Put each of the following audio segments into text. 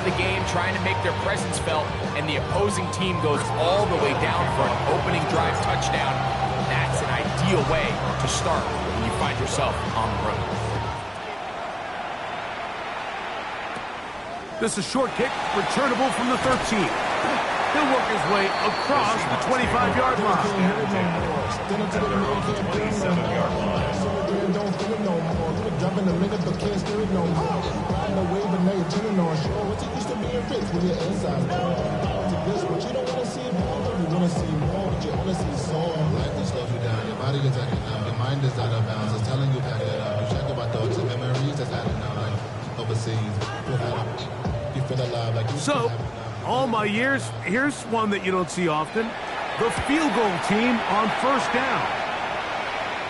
of the game, trying to make their presence felt, and the opposing team goes all the way down for an opening drive touchdown. That's an ideal way to start when you find yourself on the road. This is a short kick, returnable from the 13. He'll work his way across the 25-yard line. 27-yard line. Dropping a minute, but can't steer it no more. Riding the wave, but now you're turning on shore. What's it used to be a fix when you're inside? This, but you don't want to see more. You want to see more, but you want to see soul. Life will slow you down. Your body is acting up. Your mind is out of bounds. It's telling you pack it up. You check about thoughts and memories that's adding up. Like overseas, you feel alive like you. So, all my years, here's one that you don't see often. The field goal team on first down.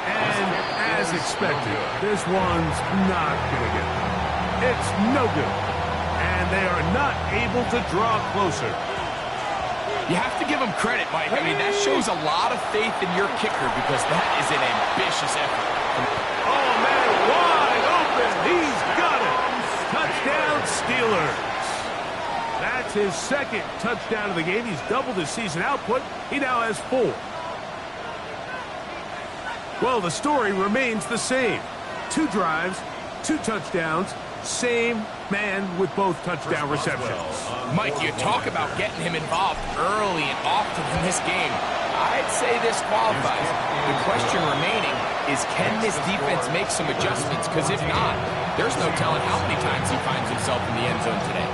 And as expected, this one's not going to get it. It's no good. And they are not able to draw closer. You have to give him credit, Mike. I mean, that shows a lot of faith in your kicker because that is an ambitious effort. Oh, man, wide open. He's got it. Touchdown, Steelers. That's his second touchdown of the game. He's doubled his season output. He now has 4. Well, the story remains the same. 2 drives, 2 touchdowns, same man with both touchdown receptions. Mike, you talk about getting him involved early and often in this game. I'd say this qualifies. The question remaining is, can this defense make some adjustments? Because if not, there's no telling how many times he finds himself in the end zone today.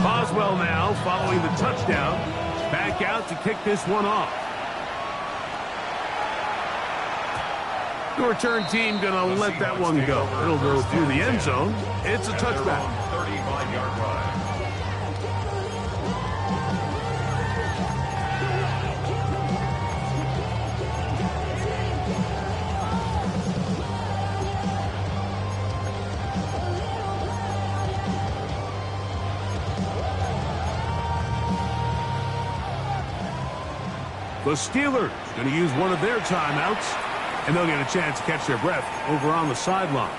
Boswell now following the touchdown. Back out to kick this one off. The return team going to let that one go. It'll go through the end zone. It's a touchback. 35-yard line. The Steelers going to use one of their timeouts, and they'll get a chance to catch their breath over on the sideline.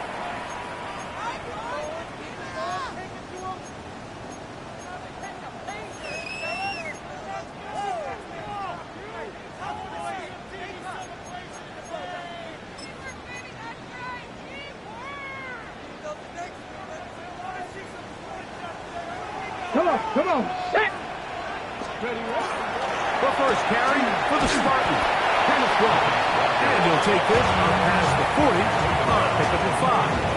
Come on, set! The first carry for the Spartans. Kenneth Walker. And he'll take this past the 40. Pick up the 5.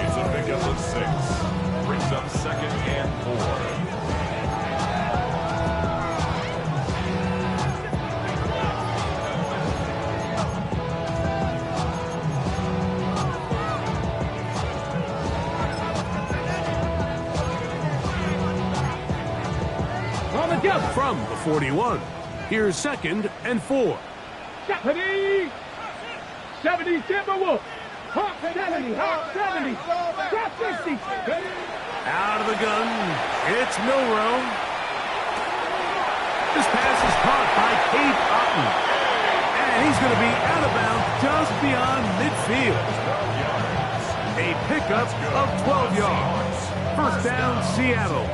It's a pickup of 6. Brings up 2nd and 4. From the 41. Here's 2nd and 4. 70, Timberwolves. Hawk 70, Hawk 70, Drop 60. Out of the gun, it's Milrow. This pass is caught by Cade Otton. And he's going to be out of bounds just beyond midfield. A pickup of 12 yards. First down, Seattle.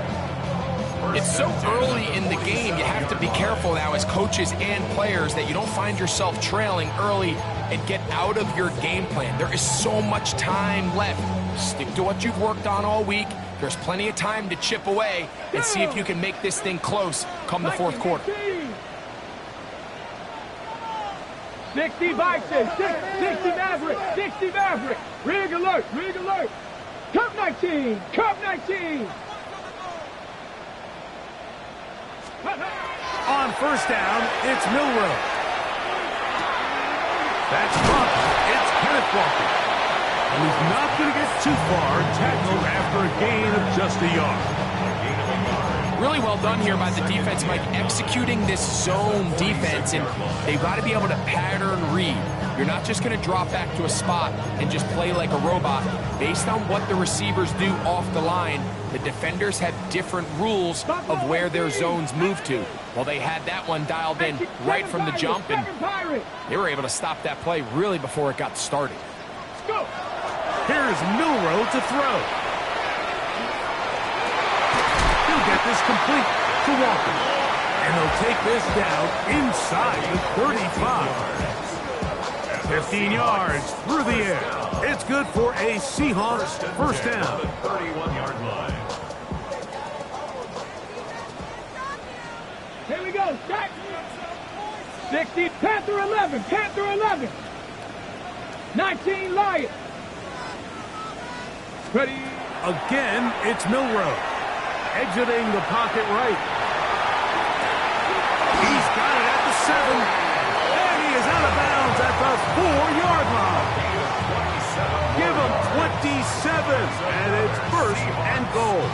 It's so early in the game, you have to be careful now as coaches and players that you don't find yourself trailing early and get out of your game plan. There is so much time left. Stick to what you've worked on all week. There's plenty of time to chip away and see if you can make this thing close come the fourth quarter. 60 Vikings, 60 Maverick, 60 Maverick. Rig alert, rig alert. Cup 19, Cup 19. On first down, it's Milrow. That's Buck. It's Kenneth Walker. And he's not going to get too far, tackled after a gain of just a yard. Really well done here by the defense, Mike, executing this zone defense, and they've got to be able to pattern read. You're not just going to drop back to a spot and just play like a robot. Based on what the receivers do off the line, the defenders have different rules of where their zones move to. Well, they had that one dialed in right from the jump, and they were able to stop that play really before it got started. Here's Milrow to throw. He'll get this complete to Walker. And he'll take this down inside the 35. 15 yards through the air. It's good for a Seahawks first down. 31-yard line. Here we go, start. 60, Panther 11, Panther 11. 19 Lions. Ready. Again, it's Milrow. Exiting the pocket right. He's got it at the 7. And he is out of bounds at the 4-yard line. Give him 27. And it's first and goal.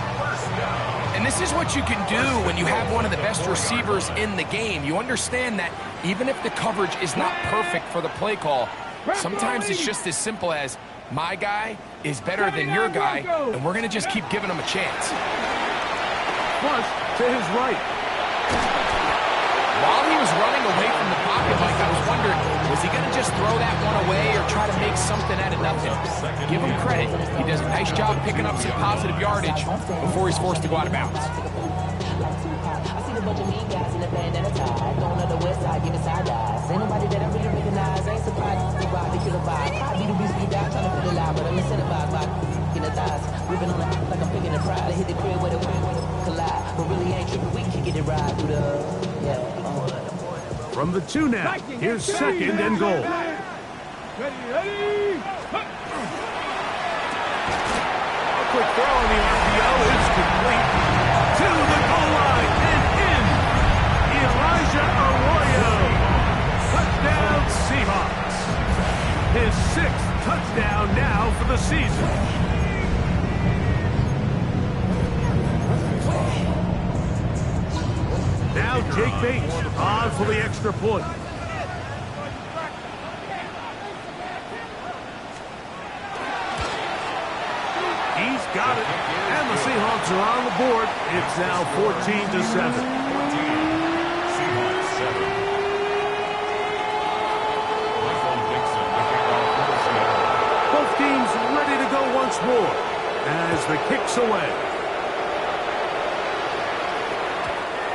And this is what you can do when you have one of the best receivers in the game. You understand that even if the coverage is not perfect for the play call, sometimes it's just as simple as my guy is better than your guy, and we're going to just keep giving him a chance. Flush to his right. While he was running away from the pocket, Mike, I was wondering, was he going to just throw that one away or try to make something out of nothing? Give him credit. He does a nice job picking up some positive yardage before he's forced to go out of bounds. I see a bunch of mean guys in the band and a tie. Going on the west side, giving side eyes. Ain't nobody that I really recognize. Ain't surprised to ride the killer vibe. I be the beast, be down, trying to feel alive, but I'm incentivized by in the thighs. Whipping on it like I'm picking a pride. I hit the crib where the wind collide. But really ain't tripping, we can get it right through the, From the 2 now, here's second and goal. Ready. A quick throw on the RPO is complete to the goal line and in. Elijah Arroyo. Touchdown Seahawks. His 6th touchdown now for the season. Now Jake Bates on for the extra point. He's got it. And the Seahawks are on the board. It's now 14-7. Seahawks 7. Both teams ready to go once more as the kick's away.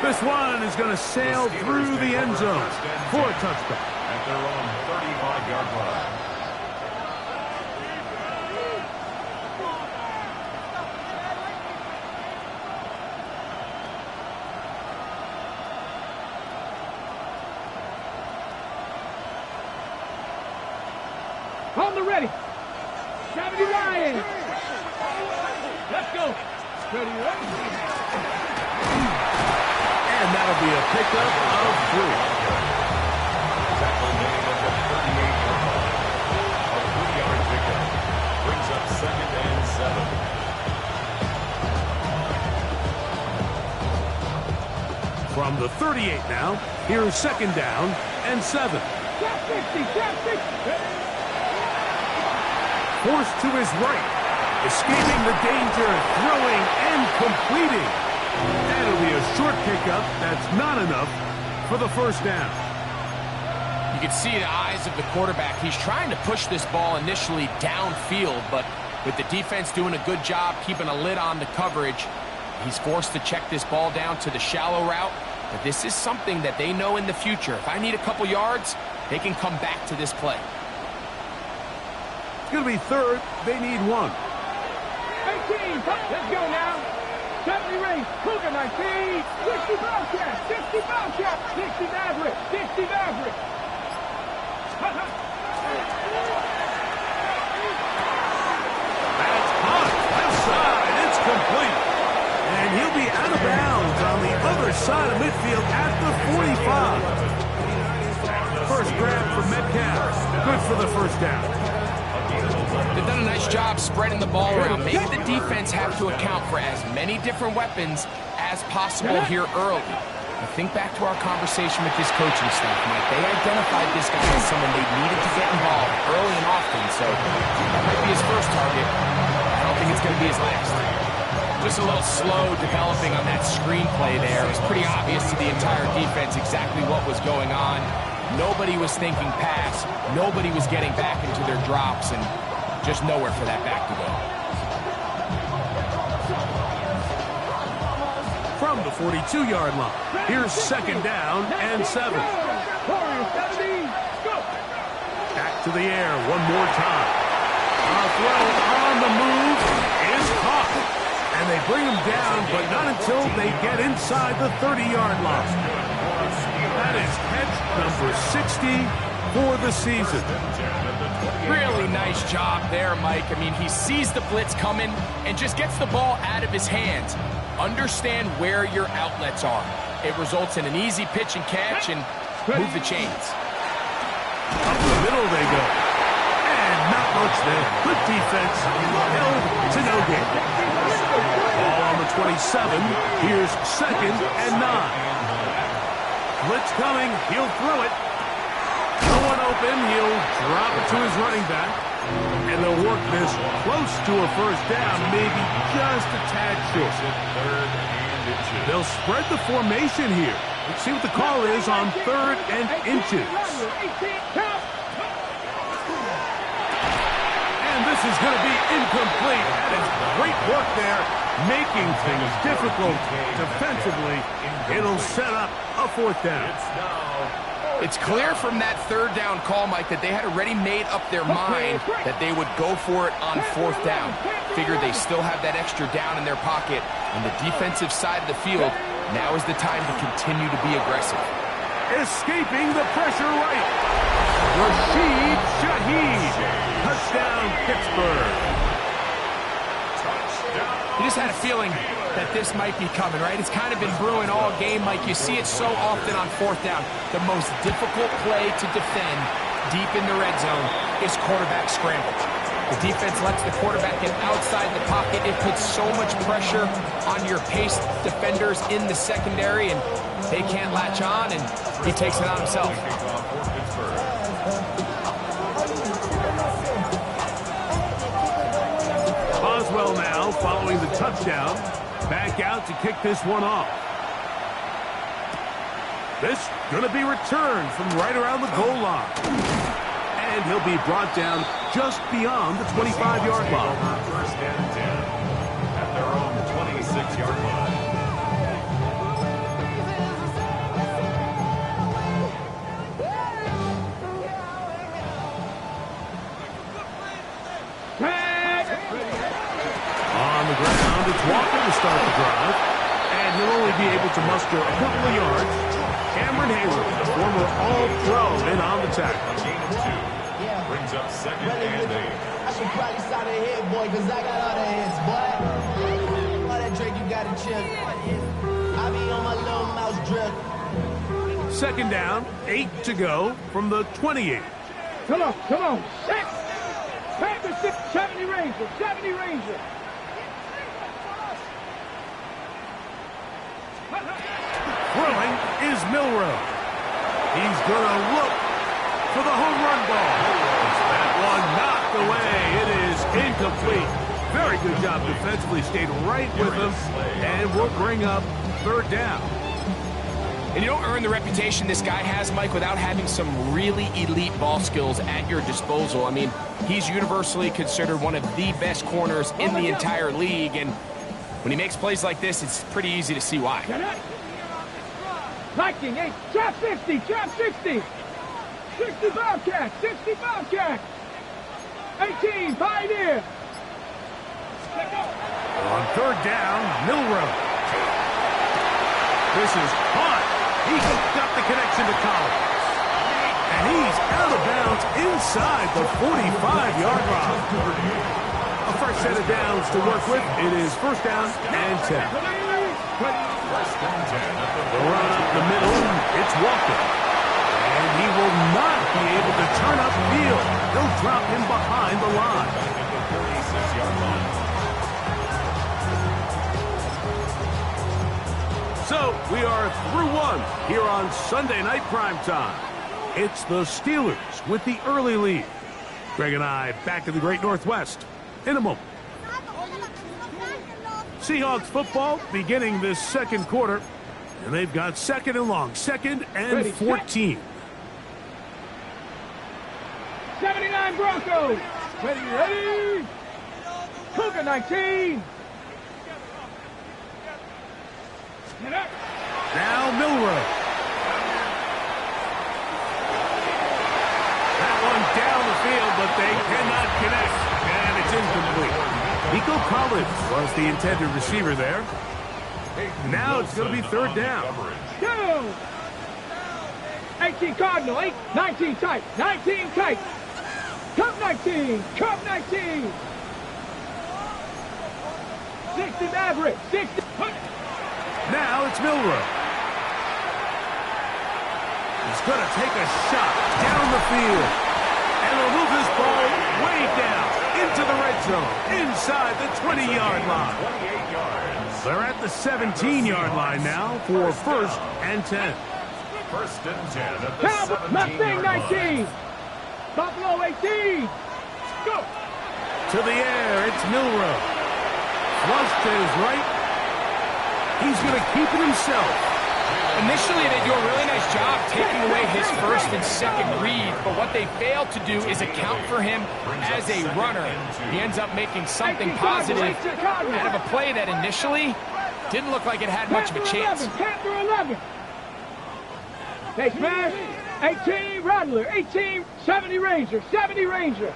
This one is going to sail through the end zone for a touchdown. At their own 35-yard line. On the ready. 70 Lions. Let's go. Ready. And that'll be a pickup of 3. Tackle made at the 38-yard line. A 3-yard pickup brings up second and 7. From the 38 now, here's second down and 7. Trap 60, trap 60. Forced to his right, escaping the danger, throwing and completing. That'll be a short pickup. That's not enough for the first down. You can see the eyes of the quarterback. He's trying to push this ball initially downfield, but with the defense doing a good job keeping a lid on the coverage, he's forced to check this ball down to the shallow route. But this is something that they know in the future. If I need a couple yards, they can come back to this play. It's going to be third. They need 1. 18, let's go now. 70 race, Cougar 19, 60 Bobcat, 60 Bobcat, 60 Maverick, 60 Maverick. That's hot. Left side. It's complete. And he'll be out of bounds on the other side of midfield at the 45. First grab for Metcalf. Good for the first down. They've done a nice job spreading the ball around, making the defense have to account for as many different weapons as possible here early. I think back to our conversation with this coaching staff, Mike. They identified this guy as someone they needed to get involved early and often, so that might be his first target. I don't think it's going to be his last. Just a little slow developing on that screenplay there. It was pretty obvious to the entire defense exactly what was going on. Nobody was thinking pass. Nobody was getting back into their drops, and just nowhere for that back to go. From the 42-yard line, here's second down and 7. Back to the air one more time. A throw on the move is caught. And they bring him down, but not until they get inside the 30-yard line. That is catch number 60 for the season. Really nice job there, Mike. I mean, he sees the blitz coming and just gets the ball out of his hands. Understand where your outlets are. It results in an easy pitch and catch and move the chains. Up the middle they go. And not much there. Good defense. Held to no gain. Ball on the 27. Here's second and 9. Blitz coming. He'll throw it. No one open. He'll drop it to his running back. And they'll work this close to a first down, maybe just a tad short. They'll spread the formation here. Let's see what the call is on 3rd and inches. And this is going to be incomplete. That is great work there, making things difficult defensively. It'll set up a 4th down. It's clear from that 3rd down call, Mike, that they had already made up their mind that they would go for it on 4th down. Figure they still have that extra down in their pocket. On the defensive side of the field, now is the time to continue to be aggressive. Escaping the pressure right. Rashid Shaheed. Touchdown, Pittsburgh. You just had a feeling that this might be coming, right? It's kind of been brewing all game, Mike. You see it so often on 4th down. The most difficult play to defend deep in the red zone is quarterback scrambles. The defense lets the quarterback get outside the pocket. It puts so much pressure on your paced defenders in the secondary, and they can't latch on, and he takes it on himself. Boswell now following the touchdown. Back out to kick this one off. This going to be returned from right around the goal line. And he'll be brought down just beyond the 25-yard line. First and 10 at their own 26-yard line. On the ground, it's Walker to start the drive. And he'll only be able to muster a couple of yards. Cameron Hayward, the former All-Pro, in on the tackle. Gain of 2. Brings up second and 8. I should probably start a head, boy, because I got all the hits, boy. All that drink you got to chill. I be on my little mouse drip. Second down, 8 to go from the 28. Come on. 6. Panther 70 Ranger, 70 Ranger. Throwing is Milrow. He's going to look for the home run ball. That one knocked away. It is incomplete. Very good job defensively. Stayed right with him. And will bring up 3rd down. And you don't earn the reputation this guy has, Mike, without having some really elite ball skills at your disposal. I mean, he's universally considered one of the best corners in the entire league. And when he makes plays like this, it's pretty easy to see why. Viking, 8, trap 50, trap 60. 60 Bobcat, 60 Bobcat. 18, Pioneer. On 3rd down, Milrow. This is hot. He got the connection to Collins. And he he's out of bounds inside the 45-yard line. A fresh set of downs to work with. It is first down and 10. The run up the middle. It's Walker. And he will not be able to turn upfield. They'll drop him behind the line. 46-yard line. So we are through one here on Sunday Night Primetime. It's the Steelers with the early lead. Greg and I back in the Great Northwest in a moment. Seahawks football beginning this second quarter. And they've got second and long. Second and 14. 79 Broncos. Ready. Cougar 19. Get up. Now Milroe. That one down the field, but they cannot connect. And it's incomplete. Nico Collins was the intended receiver there. Now it's going to be third down. Go. 18 Cardinal. 19 tight. 19 tight. Cup 19. Cup 19. 60 Maverick. 60. Now it's Milroe. He's going to take a shot down the field. And he'll move this ball way down into the red zone, inside the 20-yard line. 28 yards. They're at the 17-yard line now for first and 10. First and 10 at the Cowboys. Mustang 19. Buffalo 18. Go. To the air, it's Milroe. Flush to his right. He's going to keep it himself. Initially, they do a really nice job taking away his first and second read, but what they fail to do is account for him as a runner. He ends up making something positive out of a play that initially didn't look like it had much of a chance. 10 through 11. They smash. 18 Rattler. 18 70 Ranger. 70 Ranger.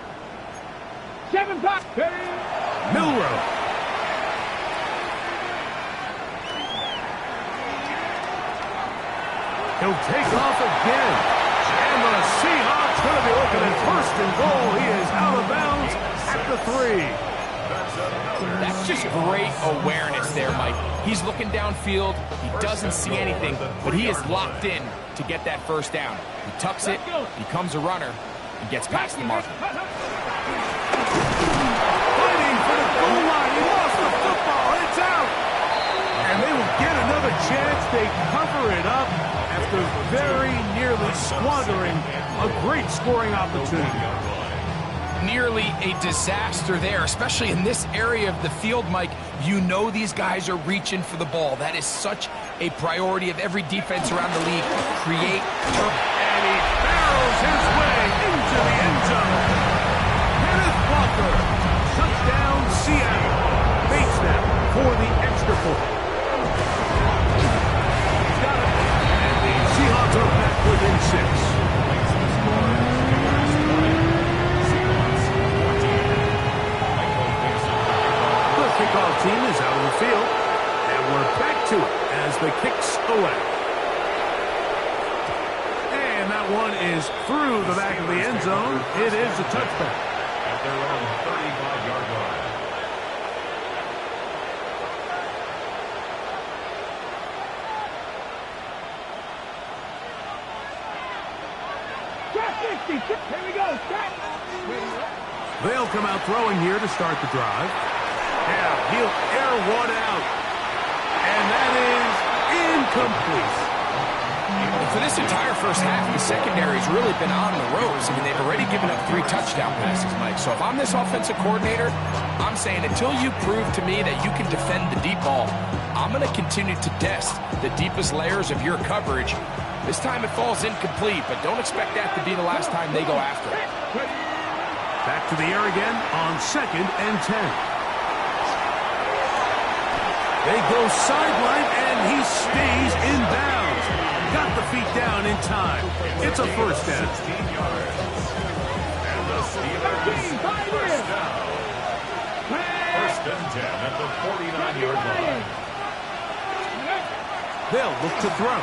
7 pop. Milroe. He'll take off again. And the Seahawks going to be looking at first and goal. He is out of bounds at the 3. That's just great awareness there, Mike. He's looking downfield. He doesn't see anything, but he is locked in to get that first down. He tucks it, becomes a runner, and gets past the marker. Fighting for the goal line. He lost the football. It's out. And they will get another chance. They cover it up after very nearly squandering a great scoring opportunity. Nearly a disaster there, especially in this area of the field, Mike. You know these guys are reaching for the ball. That is such a priority of every defense around the league. Create turf. And he barrels his way into the end zone. Kenneth Walker. Touchdown, Seattle. Bates them for the extra point. He's got it. And the Seahawks are back within 6. Kickoff team is out of the field, and we're back to it as the kick's away. And that one is through the back of the end zone. It is a touchback. At their own 35-yard line. Here we go. They'll come out throwing here to start the drive. Yeah, he'll air one out. And that is incomplete. For this entire first half, the secondary's really been on the ropes. I mean, they've already given up 3 touchdown passes, Mike. So if I'm this offensive coordinator, I'm saying until you prove to me that you can defend the deep ball, I'm going to continue to test the deepest layers of your coverage. This time it falls incomplete, but don't expect that to be the last time they go after it. Back to the air again on second and 10. They go sideline, and he stays in bounds. Got the feet down in time. It's a first down. 16 yards. And the Steelers first down. First and 10 at the 49-yard line. They'll look to throw.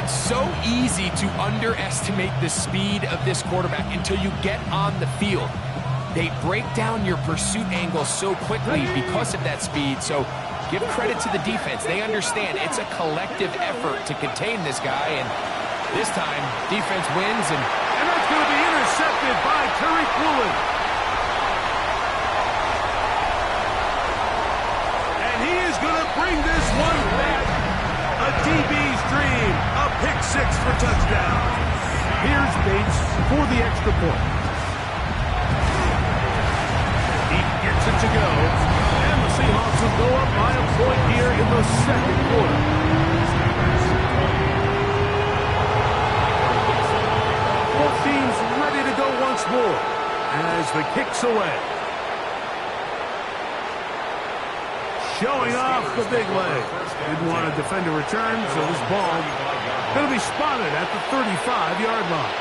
It's so easy to underestimate the speed of this quarterback until you get on the field. They break down your pursuit angle so quickly because of that speed. So give credit to the defense. They understand it's a collective effort to contain this guy. And this time, defense wins. And that's going to be intercepted by Tariq Woolen. And he is going to bring this one back. A DB's dream. A pick six for touchdown. Here's Bates for the extra point. He gets it to go. And the Seahawks will go up by a point here in the second quarter. Both teams ready to go once more as the kick's away. Showing off the big leg. Didn't want to defend a return, so this ball going to be spotted at the 35-yard line.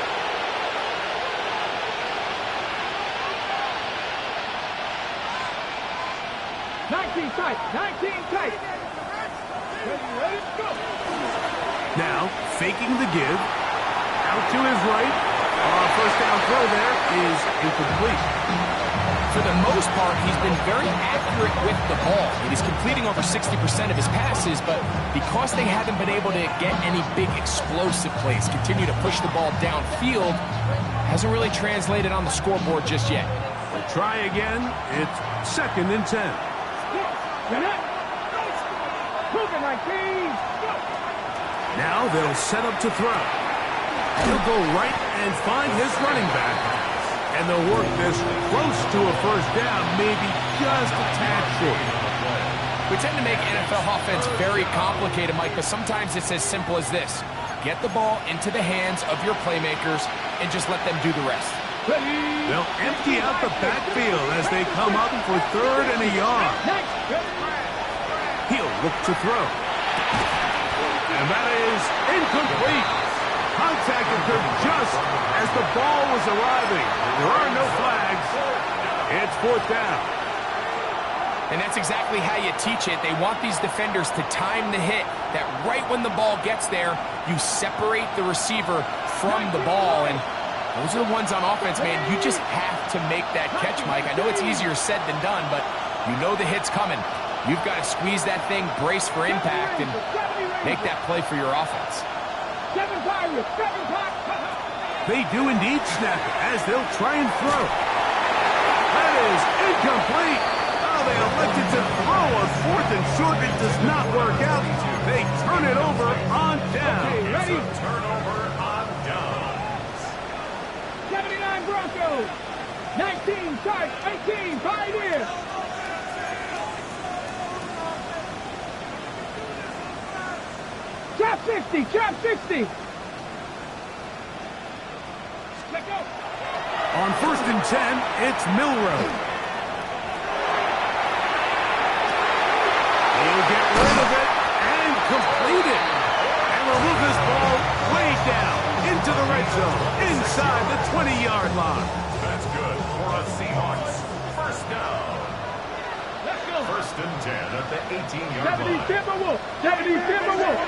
Now, faking the give. Out to his right. First down throw there is incomplete. For the most part, he's been very accurate with the ball. He's completing over 60% of his passes, but because they haven't been able to get any big explosive plays, continue to push the ball downfield, hasn't really translated on the scoreboard just yet. We'll try again. It's 2nd and 10. Now they'll set up to throw. He'll go right and find his running back. And they'll work this close to a first down, maybe just a tad short. We tend to make NFL offense very complicated, Mike, but sometimes it's as simple as this. Get the ball into the hands of your playmakers and just let them do the rest. They'll empty out the backfield as they come up for 3rd and a yard. He'll look to throw. And that is incomplete. Contact occurred just as the ball was arriving. There are no flags. It's 4th down. And that's exactly how you teach it. They want these defenders to time the hit, that right when the ball gets there, you separate the receiver from the ball. And those are the ones on offense, man. You just have to make that catch, Mike. I know it's easier said than done, but you know the hit's coming. You've got to squeeze that thing, brace for impact, and make that play for your offense. They do indeed snap it as they'll try and throw. That is incomplete. Oh, they elected to throw on 4th and short. It does not work out. They turn it over on down. Okay, ready? Turnover on downs. 79 Broncos. 19 Sharks. 18 Pioneers. Trap 60. Trap 60. Let go. On 1st and 10, it's Milrow. He'll get rid of it and complete it. And we'll move this ball way down into the red zone, inside the 20-yard line. That's good for the Seahawks. First down. Let's go. 1st and 10 at the 18-yard 70 line. Timberwolves. 70 Timberwolves.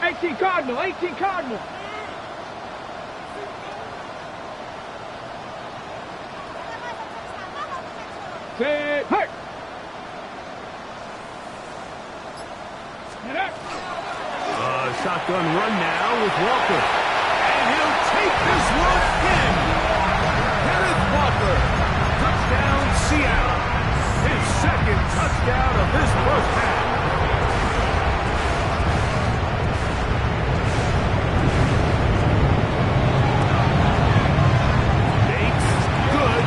18 Cardinal. 18 Cardinal. Set. Hurt. Shotgun run now with Walker. And he'll take this one in. Kenneth Walker. Touchdown, Seattle. His 2nd touchdown of this first half. Bates, good.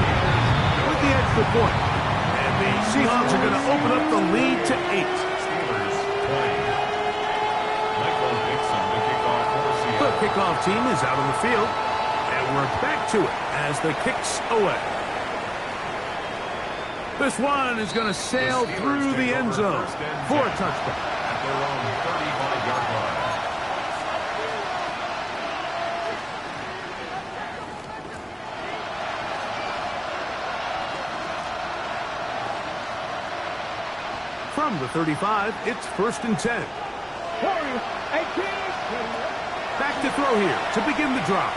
With the extra point. And the Seahawks are going to open up the lead to 8. The kickoff team is out on the field, and we're back to it as the kick's away. This one is going to sail through the end zone for a touchdown. At their own 35-yard line. From the 35, it's 1st and 10. Warriors, 18. Back to throw here to begin the drop.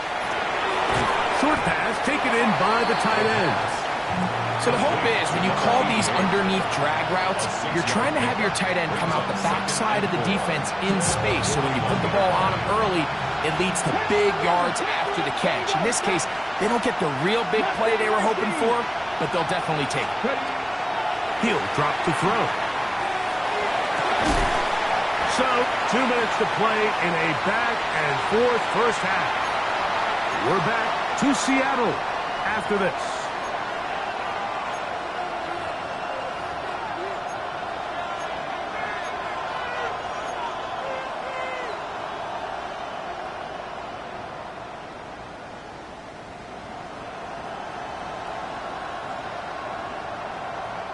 Short pass taken in by the tight ends. So the hope is when you call these underneath drag routes, you're trying to have your tight end come out the backside of the defense in space. So when you put the ball on him early, it leads to big yards after the catch. In this case, they don't get the real big play they were hoping for, but they'll definitely take it. He'll drop to throw. So, 2 minutes to play in a back-and-forth first half. We're back to Seattle after this.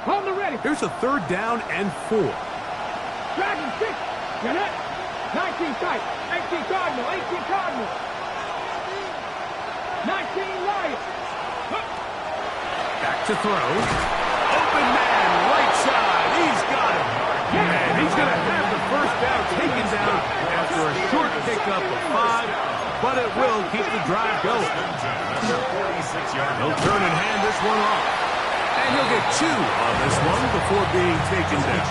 On the ready. Here's a 3rd down and 4. Dragon 6. You're hit. 19 tight. 18 Cardinal. 18 Cardinal. 19 Lions. Back to throw. Open man, right side. He's got it. And he's going to have the first down taken down after a short pickup of 5, but it will keep the drive going. He'll turn and hand this one off. And he'll get 2 on this one before being taken down.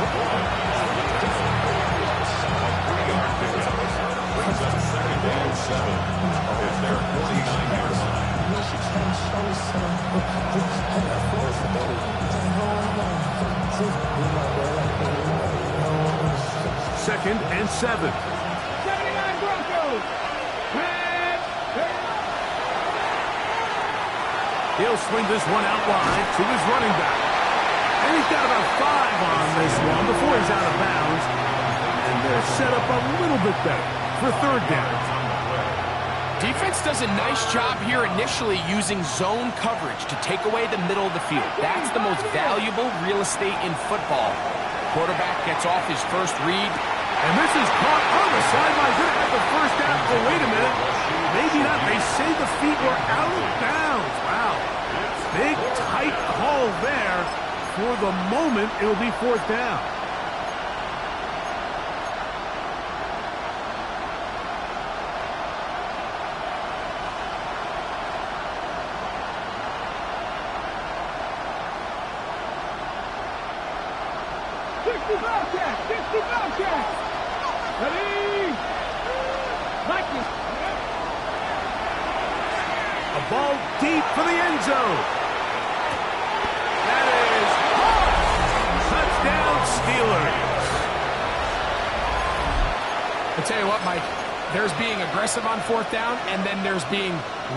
Second and 7. 79 Broncos. He'll swing this one out wide to his running back. And he's got about 5 on this one before he's out of bounds. And they're set up a little bit better for 3rd down. Defense does a nice job here initially using zone coverage to take away the middle of the field. That's the most valuable real estate in football. Quarterback gets off his first read. And this is caught on the sideline. Going to have the first down. Oh, wait a minute. Maybe not. They say the feet were out of bounds. Wow. Big, tight call there. For the moment, it'll be 4th down. Ready? Vikings. A ball deep for the end zone. That is touchdown Steelers. I'll tell you what, Mike, there's being aggressive on 4th down, and then there's being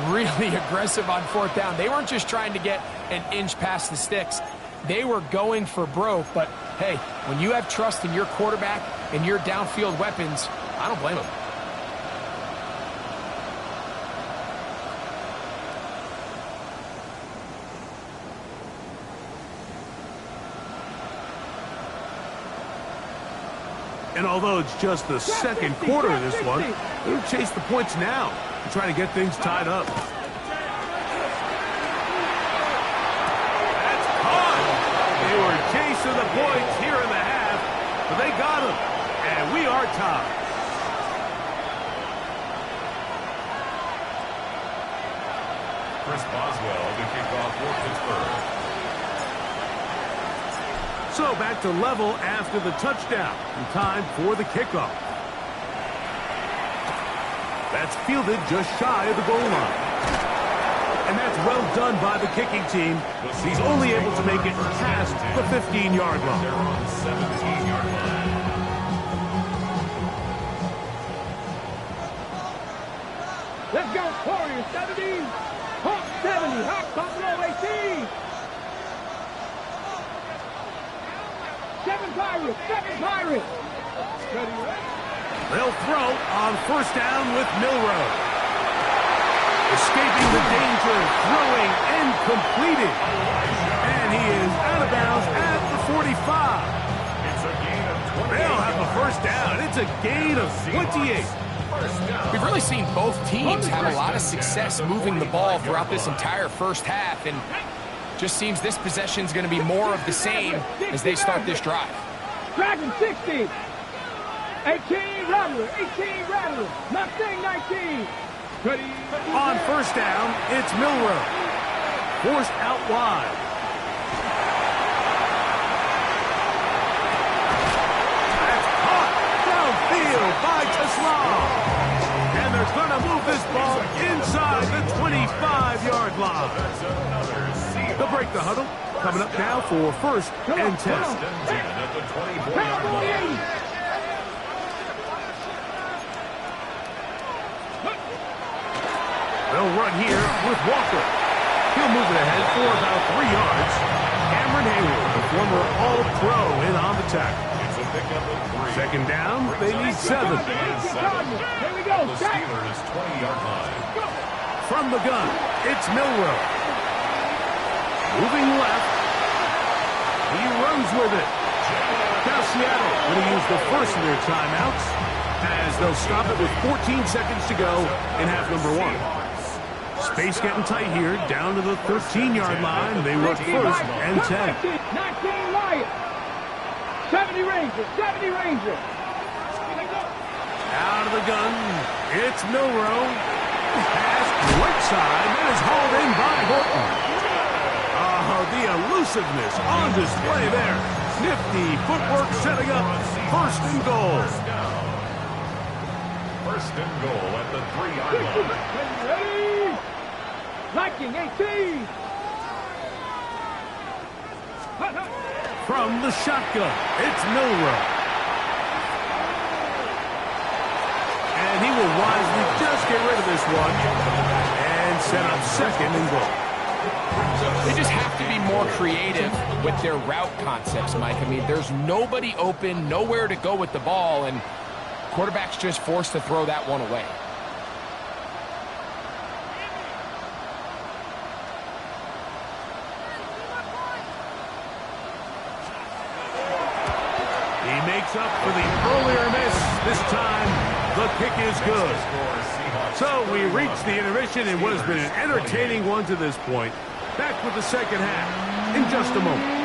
really aggressive on 4th down. They weren't just trying to get an inch past the sticks. They were going for broke, but hey, when you have trust in your quarterback and your downfield weapons, I don't blame them. And although it's just the second quarter of this one, they'll chase the points now and try to get things tied up. That's caught. They were chasing the points here in the half, but they got them. And we are tied. Chris Boswell to kick off for Pittsburgh. So back to level after the touchdown. And time for the kickoff. That's fielded just shy of the goal line. And that's well done by the kicking team. He's only able to make it past the 15-yard line. They're on the 17-yard line. Let's go, Warriors 70. Hawks 70. Hawks Buffalo 18. 7 Pirates. 7 Pirates. Ready, ready. They'll throw on first down with Milrow. Escaping the danger, throwing and completing. And he is out of bounds at the 45. It's a gain of 28. They'll have a first down. It's a gain of 28. We've really seen both teams have a lot of success moving the ball throughout this entire first half, and just seems this possession is going to be more of the same as they start this drive. Dragon 60. 18 Rattler. 18 Rattler. Mustang 19. Ready. On first down, it's Milrow. Forced out wide. That's caught downfield by Tesla. And they're going to move this ball inside the 25-yard line. They'll break the huddle. Coming up now for first and 10. First and 10 at the 24-yard line. They'll run here with Walker. He'll move it ahead for about 3 yards. Cameron Hayward, the former All-Pro, in on the tackle. It's a pickup of 3. Second down, they need 7. Here we go. The Steelers' 20-yard line. From the gun, it's Milrow. Moving left. He runs with it. Now Seattle going to use the first of their timeouts as they'll stop it with 14 seconds to go in half number 1. Space getting tight here, down to the 13-yard line. They work first and 10. 19 Lions. 70 Rangers. 70 Rangers. Out of the gun, it's Milrow. Pass right side, and is hauled in by Horton. Oh, the elusiveness on display there. Nifty footwork setting up first and goal. First and goal at the 3-yard line. Ready? Liking 18. From the shotgun, it's Milrow. And he will wisely just get rid of this one and set up second and goal. They just have to be more creative with their route concepts, Mike. I mean, there's nobody open, nowhere to go with the ball, and quarterback's just forced to throw that one away. He makes up for the earlier miss. This time, the kick is good. So we reach the intermission in what has been an entertaining one to this point. Back with the second half in just a moment.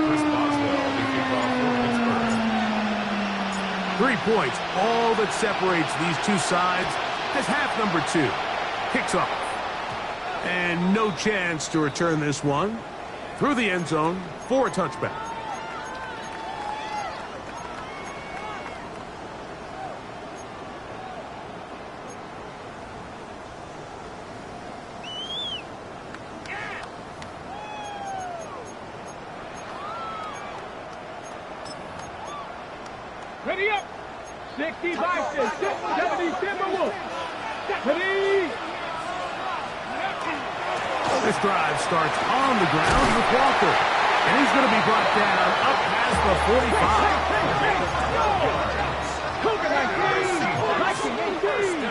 Chris Boswell, the kickoff for Pittsburgh. 3 points, all that separates these two sides as half number 2 kicks off. And no chance to return this one through the end zone for a touchback. Ready up. 60 Bison. 70 Timberwolves. Ready. This drive starts on the ground with Walker. And he's going to be brought down up past the 45. Cougar 19. Liking 18.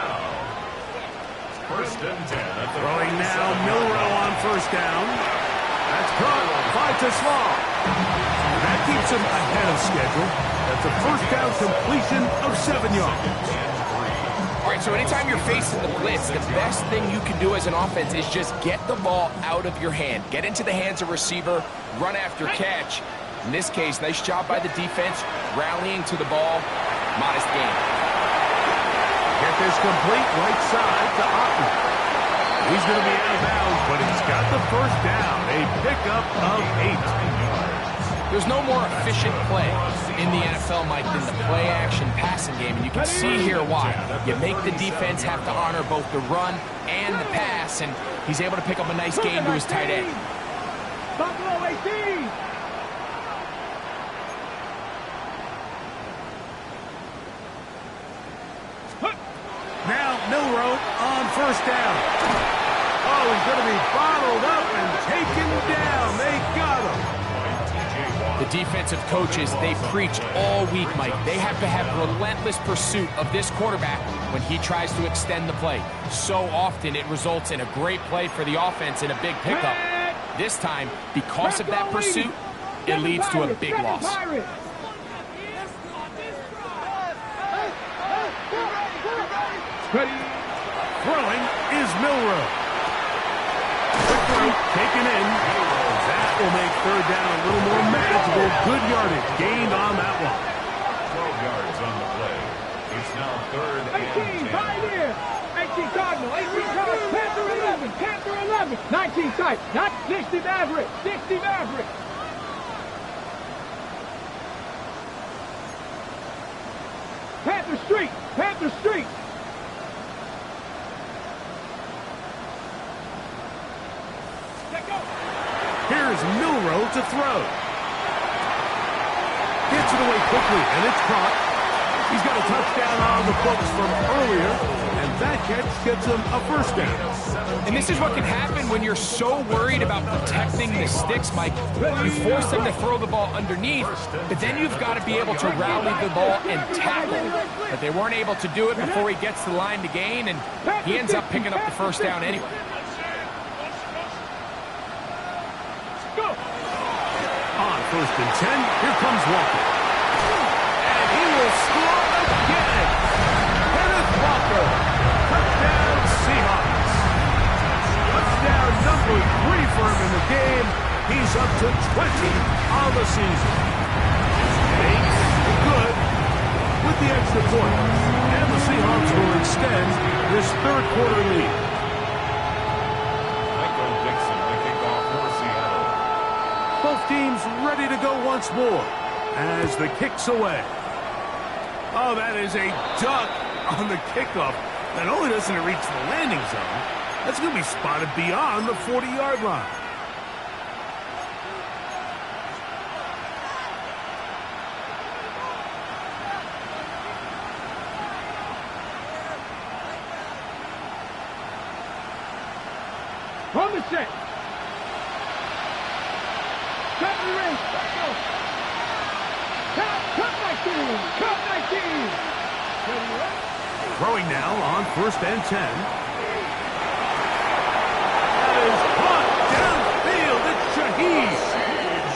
First and 10 at the Throwing now, Milrow on first down. That's caught by Tesla. That keeps him ahead of schedule. That's a first down completion of 7 yards. All right, so anytime you're facing the blitz, the best thing you can do as an offense is just get the ball out of your hand. Get into the hands of receiver, run after catch. In this case, nice job by the defense, rallying to the ball. Modest gain. Get this complete right side to Otten. He's going to be out of bounds, but he's got the first down. A pickup of 8. There's no more efficient play in the NFL, Mike, than the play-action passing game, and you can see here why. You make the defense have to honor both the run and the pass, and he's able to pick up a nice gain to his tight end. Buffalo 18. Now Milrow on first down. Oh, he's going to be bottled up and taken down. They got him. The defensive coaches, they preach all week, Mike. They have to have relentless pursuit of this quarterback when he tries to extend the play. So often it results in a great play for the offense and a big pickup. This time, because of that pursuit, it leads to a big loss. Ready. Throwing is Milrow. Quick throw, taken in. That will make third down a little more manageable. Good yardage gained on that one. 12 yards on the play. It's now third 18, and 10. 5 here. 18 Cardinal, 18 Cardinal, Panther 11, Panther 11. 19 tight, not 60 Maverick, 60 Maverick. Panther Street, Panther Street. Here's Milrow to throw. Gets it away quickly, and it's caught. He's got a touchdown on the books from earlier, and that catch gets him a first down. And this is what can happen when you're so worried about protecting the sticks, Mike. You force them to throw the ball underneath, but then you've got to be able to rally the ball and tackle. But they weren't able to do it before he gets to the line to gain, and he ends up picking up the first down anyway. On first and 10, here comes Walker. And he will score again. Kenneth Walker. Touchdown, Seahawks. Touchdown number 3 for him in the game. He's up to 20 on the season. Makes good with the extra point. And the Seahawks will extend this third quarter lead. Both teams ready to go once more as the kick's away. Oh, that is a duck on the kickoff. Not only doesn't it reach the landing zone, that's going to be spotted beyond the 40-yard line. On the set. Cut 19! Throwing now on first and 10. That is caught downfield. It's Shaheed.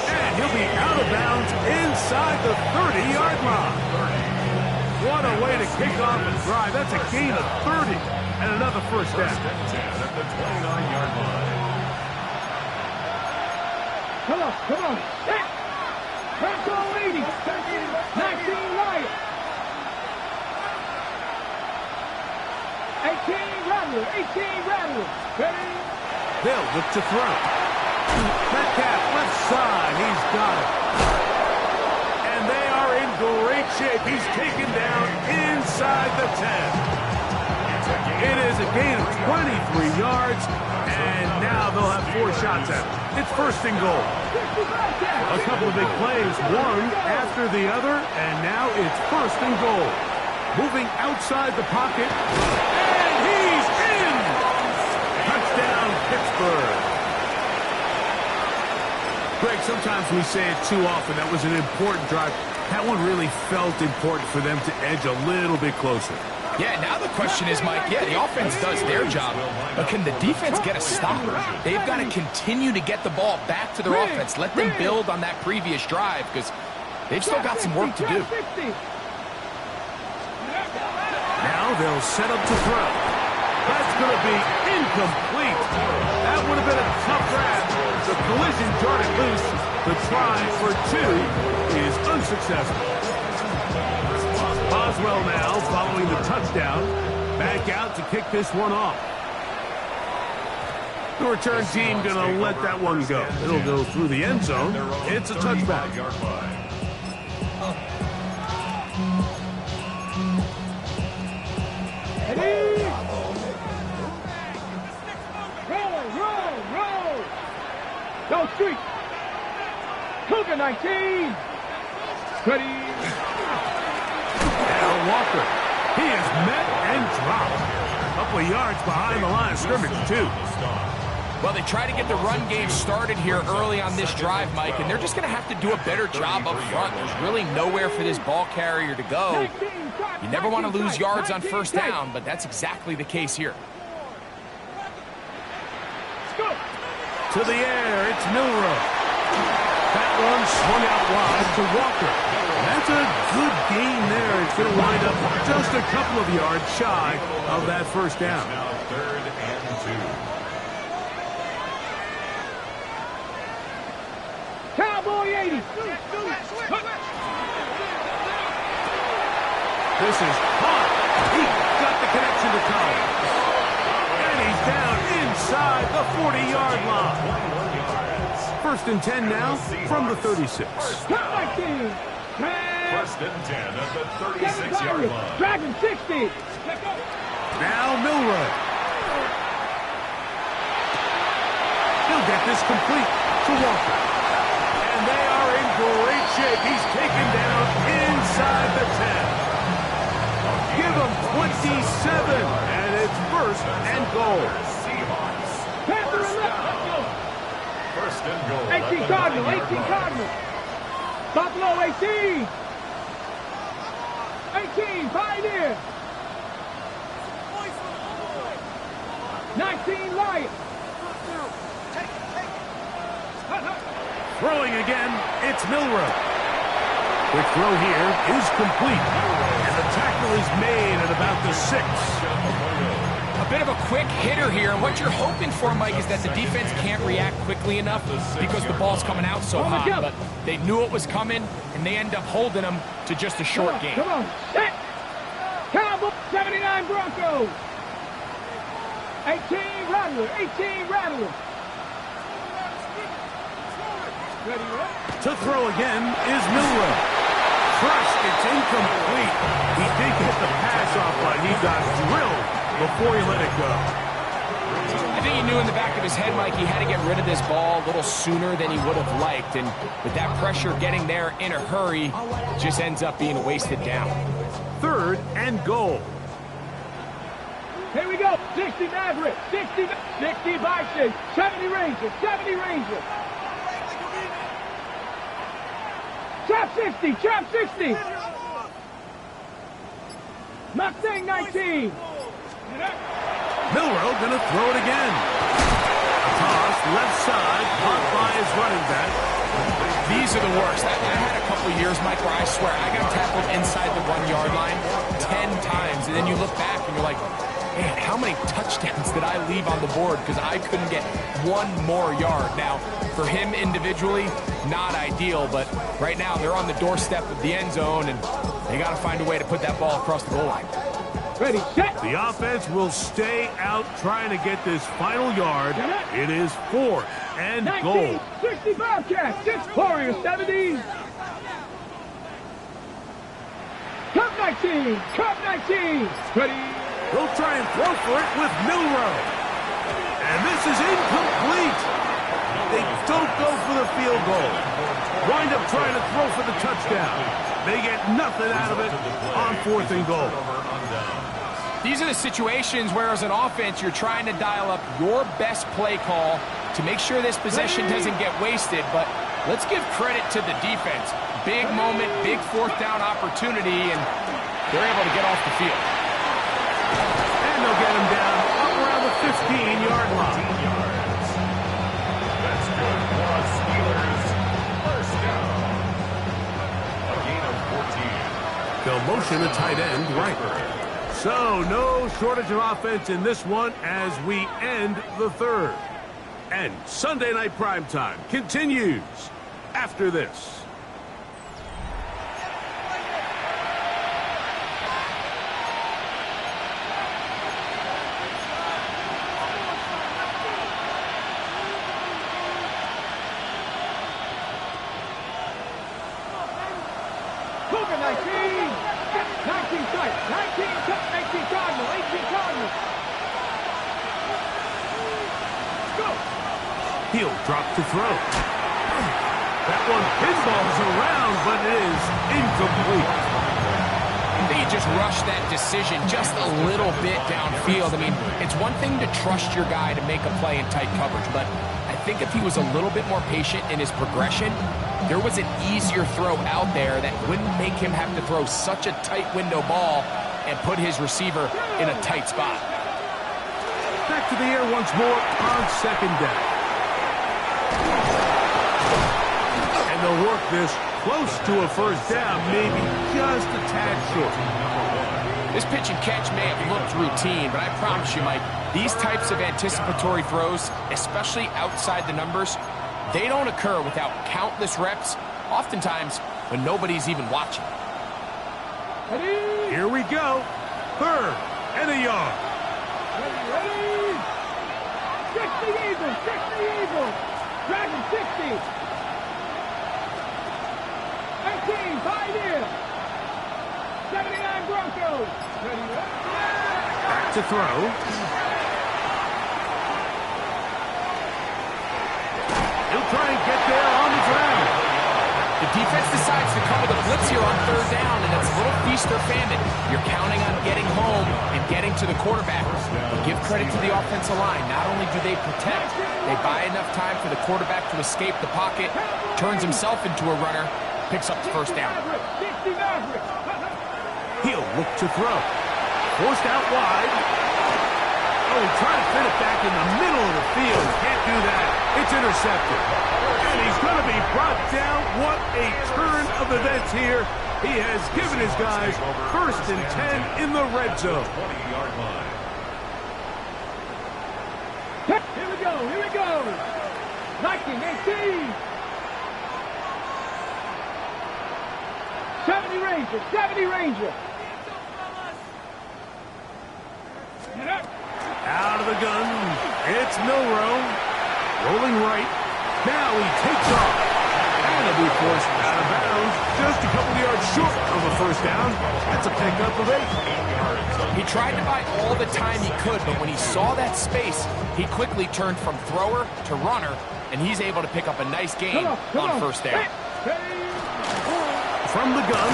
And he'll be out of bounds inside the 30-yard line. What a way to kick off a drive. That's a gain of 30 and another first down. First and 10 at the 29-yard line. Come on. Set. Bronco 80. 19 Wyatt. 18 Rattler. Ready? They'll look to throw. Metcalf left side. He's got it. And they are in great shape. He's taken down inside the 10. It is a gain of 23 yards. And now they'll have 4 shots at it. It's first and goal. A couple of big plays, one after the other, and now it's first and goal. Moving outside the pocket, and he's in! Touchdown, Pittsburgh. Greg, sometimes we say it too often. That was an important drive. That one really felt important for them to edge a little bit closer. Yeah, now the question is, Mike, yeah, the offense does their job, but can the defense get a stop? They've got to continue to get the ball back to their offense. Let them build on that previous drive because they've still got some work to do. Now they'll set up to throw. That's going to be incomplete. That would have been a tough grab. The collision jarred it loose. The try for 2 is unsuccessful. Boswell now following the touchdown. Back out to kick this one off. The return team going to let that one go. It'll go through the end zone. It's a touchback. Roll. Go street. Cougar 19. Ready. Walker. He is met and dropped. A couple of yards behind the line of scrimmage, too. Well, they try to get the run game started here early on this drive, Mike, and they're just going to have to do a better job up front. There's really nowhere for this ball carrier to go. You never want to lose yards on first down, but that's exactly the case here. To the air, it's Milrow. That one swung out wide to Walker. That's a good gain there. It's going to wind up just a couple of yards shy of that first down. Now 3rd and 2. Cowboy 80. This is hot. He got the connection to Collins. And he's down inside the 40-yard line. 1st and 10 now from the 36. First and 10 at the 36-yard line. Dragon 60. Now Milroe. He'll get this complete to Walker. And they are in great shape. He's taken down inside the 10. Give him 27, and it's 1st and goal. Seahawks. Panther and left. 1st and goal. 18 Cardinal, 18 Cardinal. Buffalo 18. 18 Pioneer. 19 Lion. Throwing again, it's Milroe. Quick throw here is complete. And the tackle is made at about the 6. A bit of a quick hitter here, and what you're hoping for, Mike, is that the defense can't react quickly enough because the ball's coming out so hot. But they knew it was coming, and they end up holding them to just a short game. Come on, set. Cowboy 79 Broncos. 18 Rattler, 18 Rattler. Ready, right? To throw again is Milroe. First, it's incomplete. He did get the pass off, but he got drilled before he let it go. I think he knew in the back of his head, Mike, he had to get rid of this ball a little sooner than he would have liked. And with that pressure getting there in a hurry, it just ends up being a wasted down. 3rd and goal. Here we go. 60 Maverick, 60 Bison, 70 Ranger, 70 Ranger. Trap 60, trap 60. Mustang 19. Milroe going to throw it again. Toss left side, caught by his running back. These are the worst. I had a couple years, Mike, where I swear I got tackled inside the 1-yard line 10 times. And then you look back and you're like, man, how many touchdowns did I leave on the board because I couldn't get one more yard? Now, for him individually, not ideal, but right now they're on the doorstep of the end zone, and they got to find a way to put that ball across the goal line. Ready, set. The offense will stay out trying to get this final yard. It is 4th and 19, goal. 60 Bobcats, 6 Warriors, 70. Cup 19, Cup 19. Ready. They'll try and throw for it with Milroe. And this is incomplete. They don't go for the field goal. Wind up trying to throw for the touchdown. They get nothing out of it on 4th and goal. These are the situations where, as an offense, you're trying to dial up your best play call to make sure this possession doesn't get wasted. But let's give credit to the defense. Big moment, big 4th down opportunity, and they're able to get off the field. And they'll get him down up around the 15-yard line. That's good for the Steelers. First down. A gain of 14. They'll motion a tight end right. So no shortage of offense in this one as we end the 3rd. And Sunday Night Primetime continues after this. Cougar 19. 19 tight. 18 Cardinal. 18 Cardinal. Go. He'll drop to throw. That one pinballs around, but it is incomplete. I think he just rushed that decision just a little bit downfield. I mean, it's one thing to trust your guy to make a play in tight coverage, but I think if he was a little bit more patient in his progression, there was an easier throw out there that wouldn't make him have to throw such a tight window ball and put his receiver in a tight spot. Back to the air once more on 2nd down. And they'll work this close to a first down, maybe just a tad short. This pitch and catch may have looked routine, but I promise you, Mike, these types of anticipatory throws, especially outside the numbers, they don't occur without countless reps, oftentimes when nobody's even watching. Here we go. 3rd and a yard. Ready? 60 Eagles, 60 Eagles. Dragon 60. 18, 5 in. 79 Broncos. Ready? Back to throw. He'll try and get there on the ground. The defense decides to cover the blitz here on 3rd down, and it's a little feast or famine. You're counting on getting home and getting to the quarterback. But give credit to the offensive line. Not only do they protect, they buy enough time for the quarterback to escape the pocket, turns himself into a runner, picks up the 1st down. He'll look to throw. Forced out wide. Oh, trying to fit it back in the middle of the field. Can't do that. It's intercepted. And he's going to be brought down. What a turn of events here. He has given his guys 1st and 10 in the red zone. 20-yard line. Here we go, here we go. 19, 18. 70 Ranger, 70 Ranger. Out of the gun. It's Milrow. Rolling right. Now he takes off. And he'll be forced out of bounds. Just a couple of yards short of a 1st down. That's a pickup of 8. He tried to buy all the time he could, but when he saw that space, he quickly turned from thrower to runner, and he's able to pick up a nice gain on 1st down. From the gun,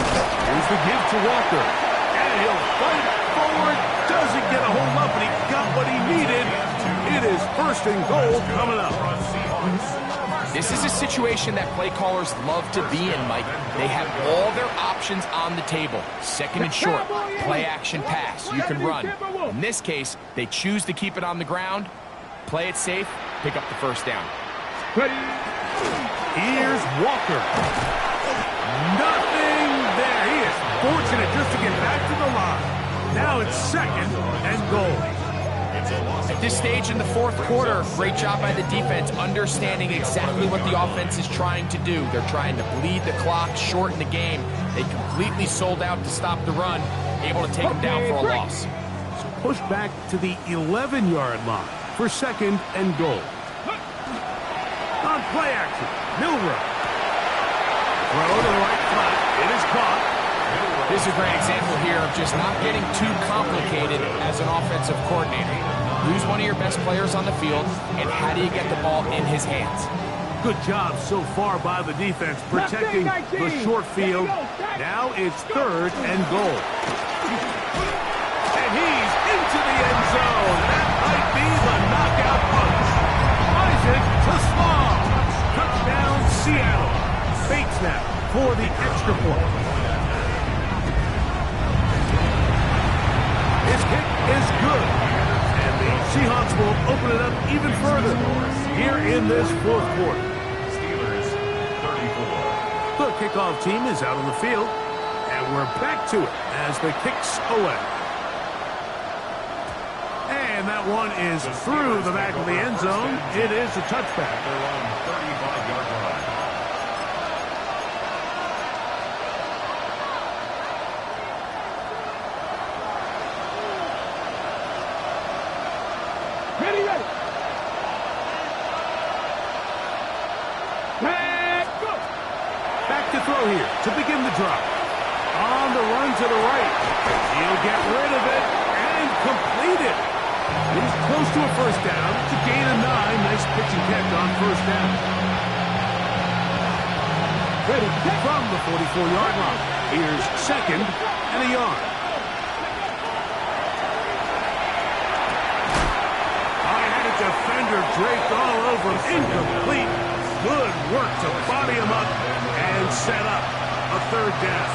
here's the give to Walker. And he'll fight forward. Doesn't get a hold up, but he got what he needed. It is 1st and goal coming up. This is a situation that play callers love to be in, Mike. They have all their options on the table. 2nd and short, play action pass. You can run. In this case, they choose to keep it on the ground, play it safe, pick up the 1st down. Here's Walker. Nothing there. He is fortunate just to get back to the line. Now it's 2nd and goal. At this stage in the 4th quarter, great job by the defense understanding exactly what the offense is trying to do. They're trying to bleed the clock, shorten the game. They completely sold out to stop the run, able to take them down for a loss. Pushed back to the 11-yard line for 2nd and goal. On play action, Milrow. Throw to the right flat. It is caught. This is a great example here of just not getting too complicated as an offensive coordinator. Who's one of your best players on the field, and how do you get the ball in his hands? Good job so far by the defense protecting the short field. Now it's 3rd and goal. And he's into the end zone. That might be the knockout punch. Isaac to Small. Touchdown, Seattle. Bates now for the extra point. His kick is good. And the Seahawks will open it up even further here in this 4th quarter. Steelers 34. The kickoff team is out on the field. And we're back to it as the kick's away. And that one is through the back of the end zone. It is a touchback. They're on 35-yard line. Ready. Go. Back to throw here to begin the drop. On the run to the right. He'll get rid of it and complete it. He's close to a 1st down. It's a gain of 9. Nice pitch and catch on 1st down. Ready from the 44-yard line. Here's 2nd and a yard. Defender draped all over, incomplete. Good work to body him up and set up a 3rd down.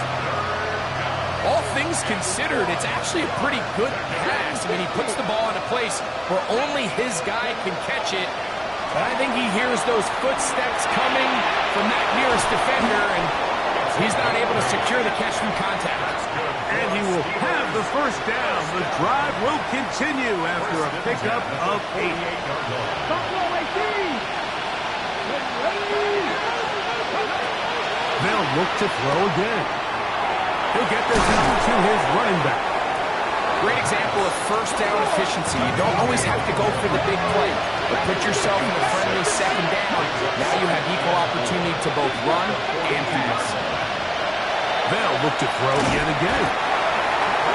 All things considered, it's actually a pretty good pass. I mean, he puts the ball in a place where only his guy can catch it. But I think he hears those footsteps coming from that nearest defender, and He's not able to secure the catch from contact. And he will have the first down. The drive will continue after a pickup of 8. They'll look to throw again. He'll get this out to his running back. Great example of first down efficiency. You don't always have to go for the big play, but put yourself in a friendly second down. Now you have equal opportunity to both run and pass. They'll look to throw yet again.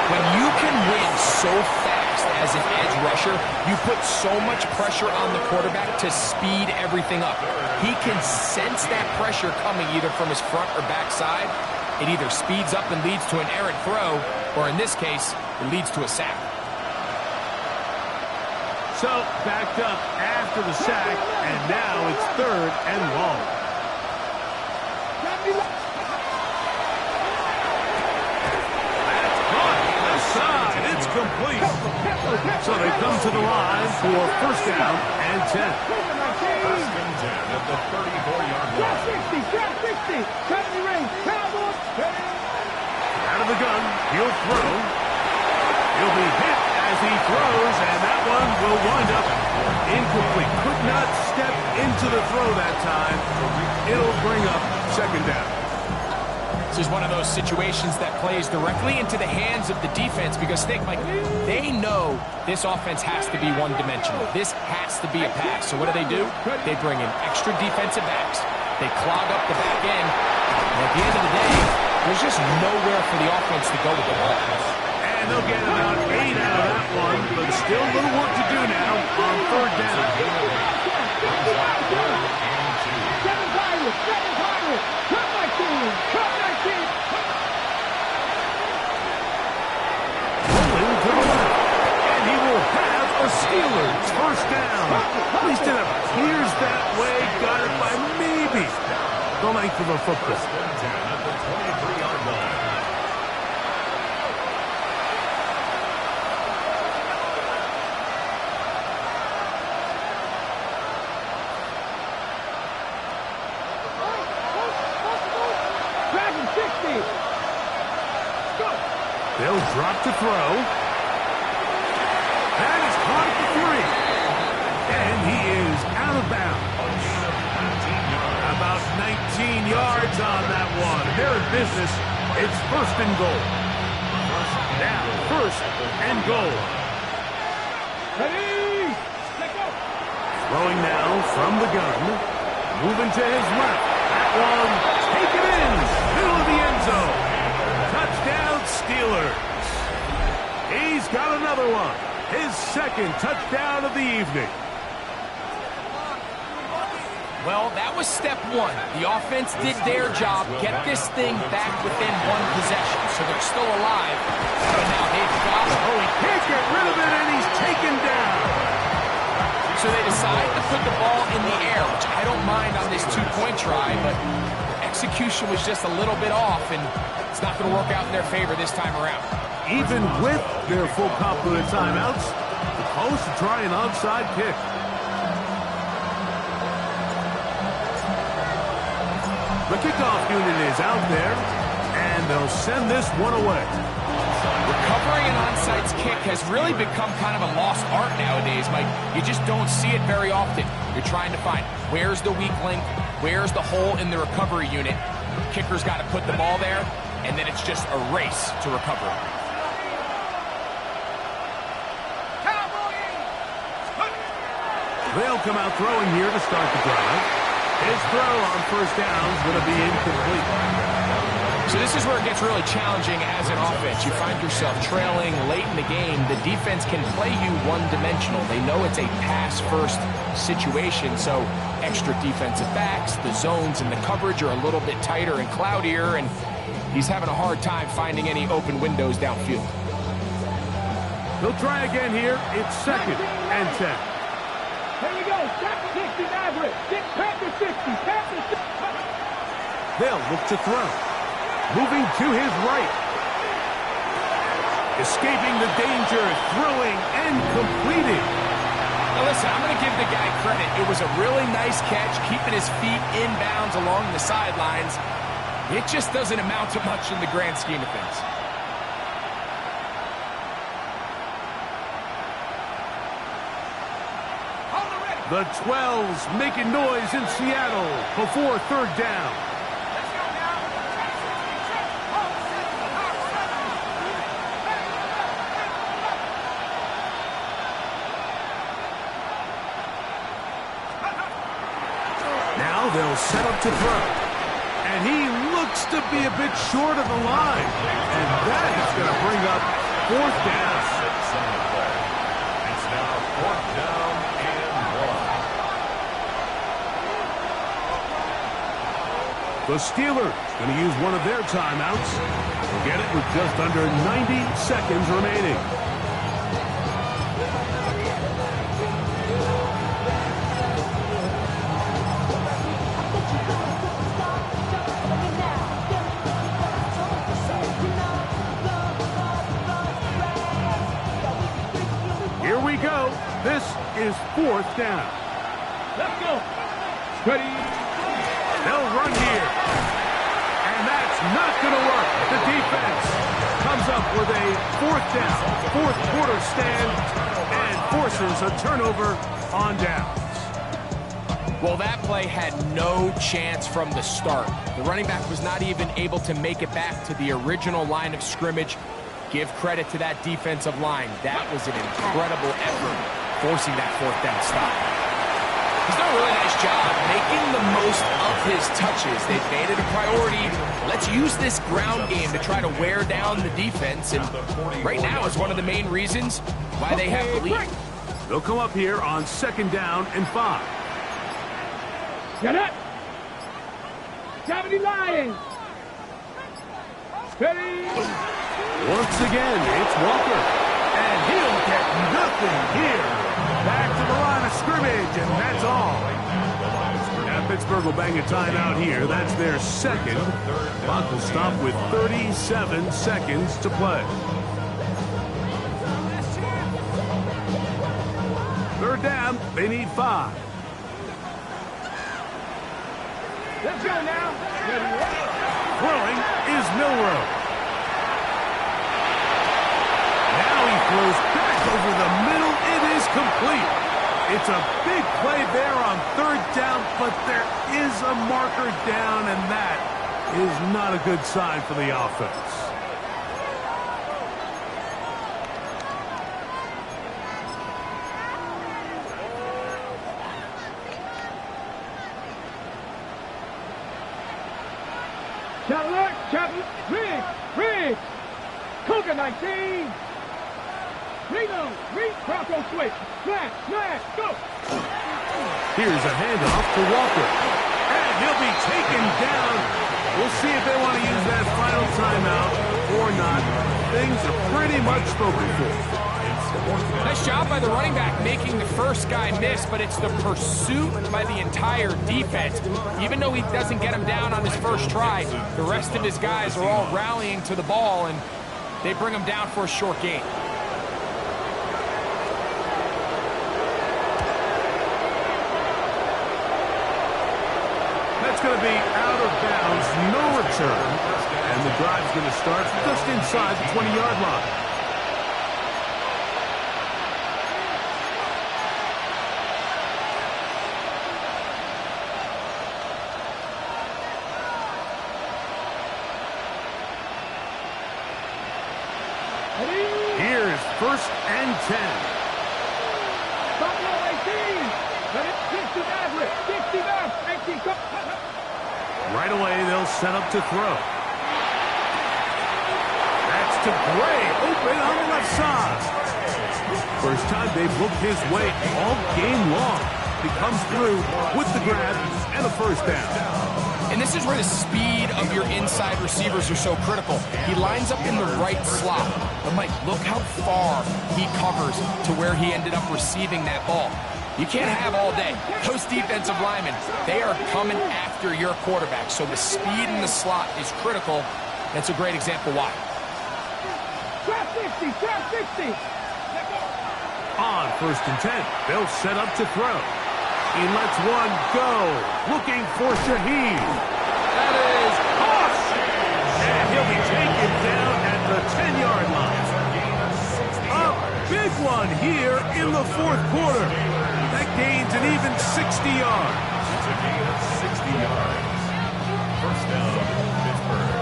When you can win so fast as an edge rusher, you put so much pressure on the quarterback to speed everything up. He can sense that pressure coming either from his front or back side. It either speeds up and leads to an errant throw, or in this case, it leads to a sack. So, backed up after the sack, and now it's 3rd and long. That's caught. Left side. It's complete. So they come to the line for first down and 10. First and 10 at the 34-yard line. 60, 70 range, Cowboys. Out of the gun, he'll throw. He'll be hit as he throws, and that one will wind up incomplete. Could not step into the throw that time. It'll bring up second down. This is one of those situations that plays directly into the hands of the defense because think, Mike, they know this offense has to be one-dimensional. This has to be a pass. So what do? They bring in extra defensive backs. They clog up the back end. And at the end of the day, there's just nowhere for the offense to go with the ball. And they'll get about 8 out of that one, but still a little work to do now on third down. 7 Pirates, cut my team, cut my team. Pulling to the left, and he will have a Steelers first down. At least it appears that way. Got it by maybe the length of a football. First and 10 at the 23-yard line. They'll drop to throw. That is caught at the 3. And he is out of bounds. About 19 yards on that one. They're in business. It's first and goal. Now, first and goal. Ready? Let go. Throwing now from the gun. Moving to his left. That one taken in. Middle of the end zone. Touchdown, Steelers. He's got another one. His second touchdown of the evening. Well, that was step 1. The offense did their job, get this thing back within one possession, so they're still alive. So now they've got it. Oh, he can't get rid of it, and he's taken down. So they decide to put the ball in the air, which I don't mind on this 2-point try, but execution was just a little bit off, and it's not going to work out in their favor this time around. Even with their full complement of timeouts, the Colts to try an onside kick. The kickoff unit is out there, and they'll send this one away. Recovering an onside kick has really become kind of a lost art nowadays, Mike. You just don't see it very often. You're trying to find where's the weak link, where's the hole in the recovery unit. Kicker's got to put the ball there, and then it's just a race to recover. They'll come out throwing here to start the drive. His throw on first down is going to be incomplete. So this is where it gets really challenging as an offense. You find yourself trailing late in the game. The defense can play you one-dimensional. They know it's a pass-first situation, so extra defensive backs, the zones and the coverage are a little bit tighter and cloudier, and he's having a hard time finding any open windows downfield. He'll try again here. It's second and 10. Here we go. 60 average. Panther 60. Panther 60. They'll look to throw. Moving to his right. Escaping the danger, throwing and completing. Now listen, I'm going to give the guy credit. It was a really nice catch, keeping his feet in bounds along the sidelines. it just doesn't amount to much in the grand scheme of things. The 12's making noise in Seattle before third down. Now they'll set up to throw. And he looks to be a bit short of the line. And that is going to bring up fourth down. It's now fourth down and 1. The Steelers going to use one of their timeouts. They'll get it with just under 90 seconds remaining. Here we go. This is fourth down. Let's go. Ready. They'll run here. And that's not going to work. The defense comes up with a fourth down, fourth quarter stand, and forces a turnover on downs. Well, that play had no chance from the start. The running back was not even able to make it back to the original line of scrimmage. Give credit to that defensive line. That was an incredible effort forcing that fourth down stop. He's done a really nice job making the most of his touches. They've made it a priority. Let's use this ground game to try to wear down the defense. And right now is one of the main reasons why they have the lead. They'll come up here on second down and 5. Get up. 70 Lions. Ready. Once again, it's Walker. And he'll get nothing here. Back to the line of scrimmage, and that's all. Now Pittsburgh will bang a timeout here. That's their second. Clock will stop with 37 seconds to play. Third down, they need 5. Let's go now. Throwing is Milrow. Now he throws back over the middle. It is complete. It's a big play there on third down, but there is a marker down, and that is not a good sign for the offense. Chapel, Riggs, Cougar 19. Reno, read, Bronco switch, smash, go. Here's a handoff to Walker. And he'll be taken down. We'll see if they want to use that final timeout or not. Things are pretty much spoken for. Nice job by the running back making the first guy miss, but it's the pursuit by the entire defense. Even though he doesn't get him down on his first try, the rest of his guys are all rallying to the ball, and they bring him down for a short gain. That's going to be out of bounds, no return. And the drive's going to start just inside the 20-yard line. Here's first and 10. Buffalo 18. 60 Maverick, 60 Maverick, 18, come. Right away, they'll set up to throw. That's to Gray, open on the left side. First time they've looked his way all game long. He comes through with the grab and a first down. And this is where the speed of your inside receivers are so critical. He lines up in the right slot. But Mike, look how far he covers to where he ended up receiving that ball. You can't have all day. Those defensive linemen, they are coming after your quarterback. So the speed in the slot is critical. That's a great example why. Trap 60. On first and 10, they'll set up to throw. He lets one go. Looking for Shaheed. That is caught. He'll be taken down at the 10-yard line. A big one here in the fourth quarter. That gains an even 60 yards. It's a gain of 60 yards. First down, Pittsburgh.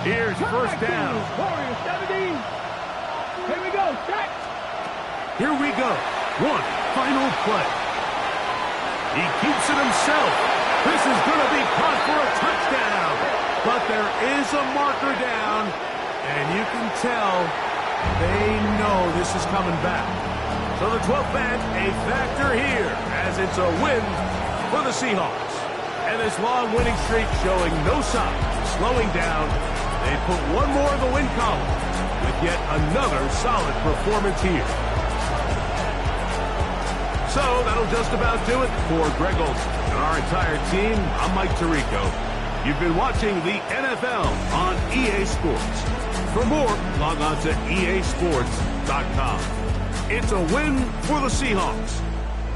Here's first down. Warriors 17. Here we go. Set. Here we go. One final play. He keeps it himself. This is going to be caught for a touchdown. But there is a marker down, and you can tell they know this is coming back. So the 12th man, a factor here, as it's a win for the Seahawks. And this long winning streak showing no signs of slowing down. They put one more in the win column with yet another solid performance here. So that'll just about do it for Greg Olsen and our entire team. I'm Mike Tirico. You've been watching the NFL on EA Sports. For more, log on to easports.com. It's a win for the Seahawks.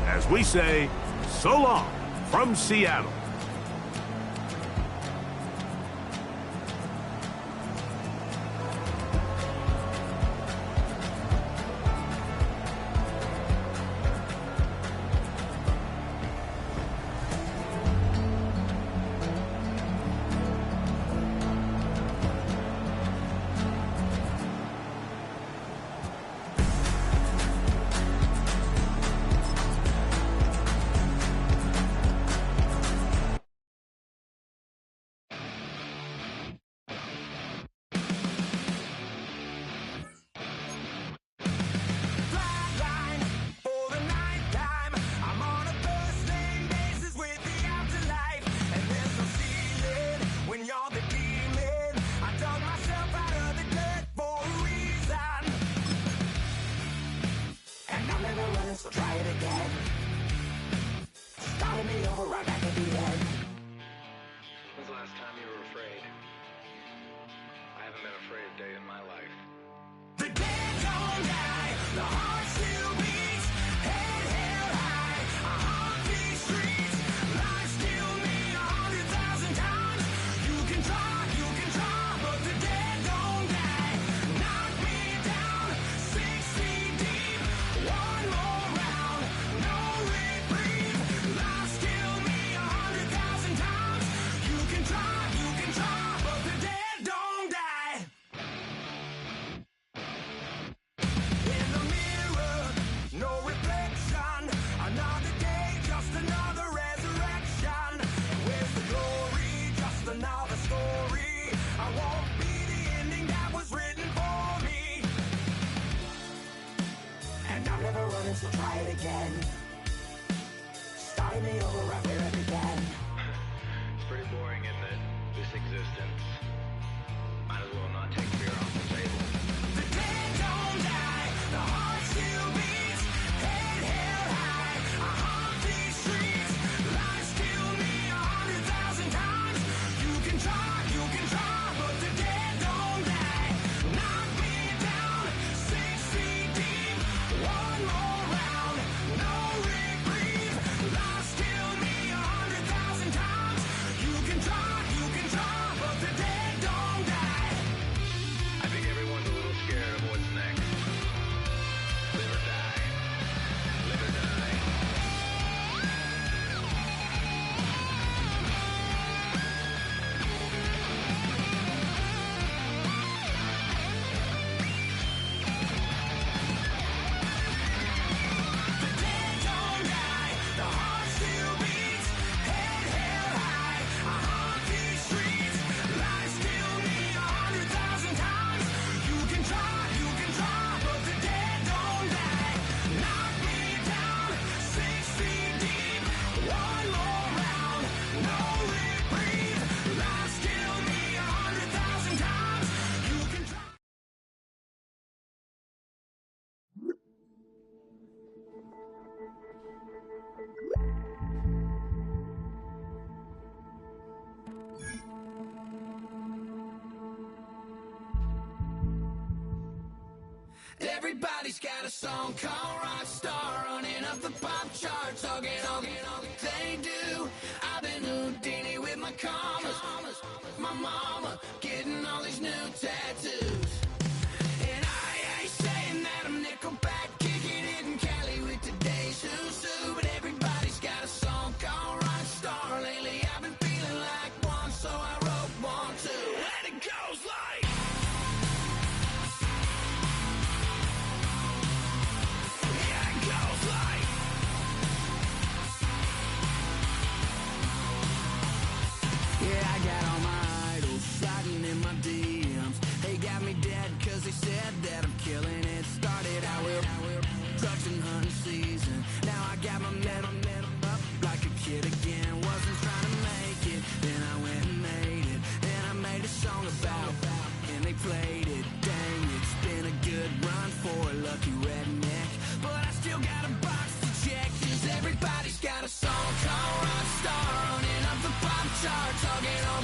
As we say, so long from Seattle. So try it again. Starting me over right back at the end. When's the last time you were afraid? I haven't been afraid a day in my life. The dead don't die, the heart still beats, head held high, I haunt these streets, life still me 100,000 times. You can try, but the dead don't die. Knock me down, 6 feet deep, one more round, no reprieve. Life still me 100,000 times. You can try, but the dead don't die. In the mirror Everybody's got a song called Rockstar, running up the pop charts, talking all they do. I've been Houdini with my commas, my mama getting all these new tattoos. And I ain't saying that I'm Nickelback, kicking it in Cali with today's who's who, but everybody's got a song called Rockstar. Lately I've been feeling like one, so I wrote one too, and it goes like. Yeah, I got all my idols sliding in my DMs. They got me dead cause they said that I'm killing it. Started out with trucks and hunting season. Now I got my metal up like a kid again. Wasn't trying to make it, then I went and made it. Then I made a song about and they played it. Dang, it's been a good run for a lucky redneck, but I still got a box to check. Cause everybody's got a song called Rockstar, running up the pop charts, talking all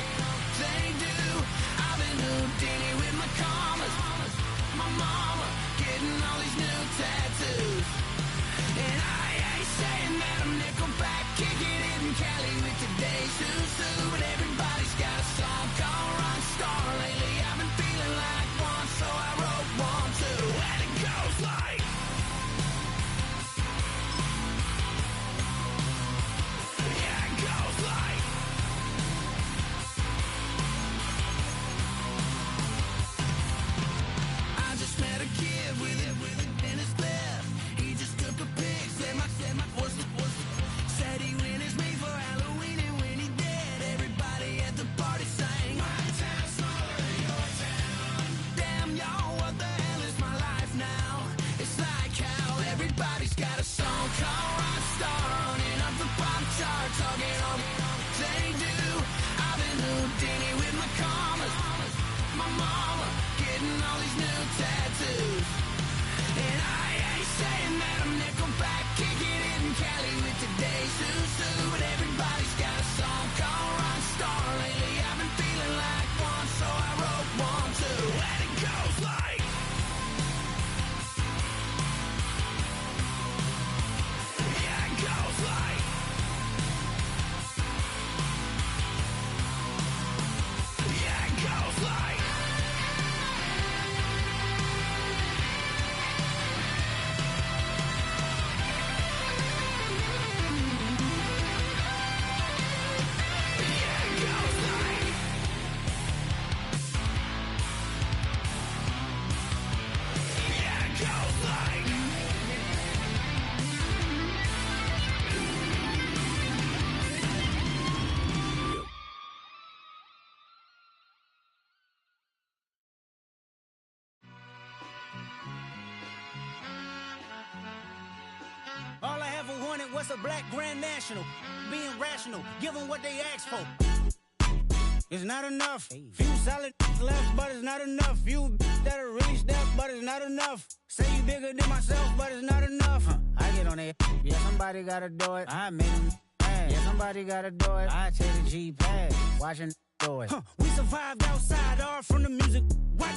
they do. I've been Houdini with my commas, my mama getting all these new tattoos. And I ain't saying that I'm Nickelback, kicking it in Cali with today's who's who, but everybody's got a song called Rockstar. Lately I've been feeling like one, so I wrote one too, and it goes like. Yeah, it goes like. I just met a kid with it in his left. He just took a pic, said my said he witnessed me for Halloween, and when he did, everybody at the party sang. My town's smaller than your town. Damn, y'all, what the hell is my life now? It's like how everybody's got a song called Rockstar, running up the pop chart, talking all they do. I've been Houdini with my commas, my mama getting all these new tattoos. And I ain't saying that I'm Nickelback, kicking it in Cali with today's who's who, but everybody's got a song called Rockstar. Lately I've been feeling like one, so I wrote one too, and it goes like. Yeah, it goes like. Yeah, it goes like. All I ever wanted was a black Grand National. Being rational, give them what they ask for. It's not enough. Few solid left, but it's not enough. Few that'll really step, but it's not enough. Say you bigger than myself, but it's not enough. I get on it. Yeah, somebody gotta do it. I made them mad. Yeah, somebody gotta do it. I take the G-pad. Watching do it. We survived outside, all from the music. What?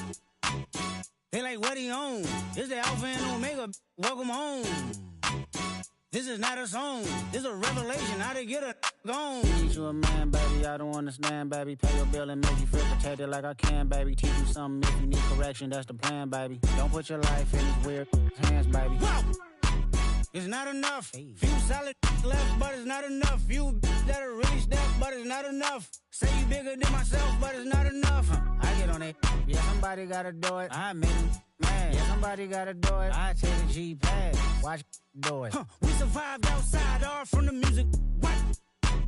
They like, what he on? This the Alpha and Omega. Welcome home. This is not a song. This is a revelation. How to get a gone. Teach you a man, baby. I don't understand, baby. Pay your bill and make you feel protected like I can, baby. Teach you something if you need correction. That's the plan, baby. Don't put your life in these weird hands, baby. Whoa! It's not enough. Few solid left, but it's not enough. Few that'll really step, but it's not enough. Say you bigger than myself, but it's not enough. I get on it. Yeah, somebody gotta do it. I made them mad. Yeah, somebody gotta do it. I take the G-pad. Watch do it. We survived outside, all from the music. What?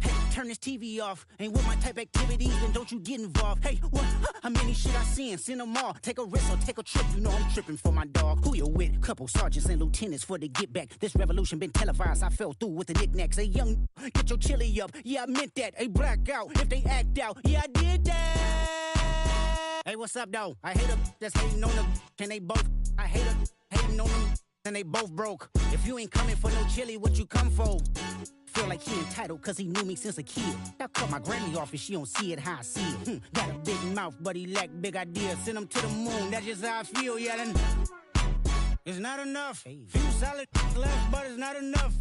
Hey, turn this TV off. Ain't with my type activities, then don't you get involved. Hey, what? How many shit I seen? Send them all. Take a risk or take a trip. You know I'm tripping for my dog. Who you with? Couple sergeants and lieutenants for the get back. This revolution been televised. I fell through with the knickknacks. Hey, young, get your chili up. Yeah, I meant that. Hey, black out if they act out. Yeah, I did that. Hey, what's up, though? I hate them that's hating on the and they both. I hate them hating on them and they both broke. If you ain't coming for no chili, what you come for? Feel like he entitled cause he knew me since a kid. I cut my granny off and she don't see it how I see it. Got a big mouth but he lack big ideas. Send him to the moon, that's just how I feel, yelling. It's not enough. Few solid left, but it's not enough.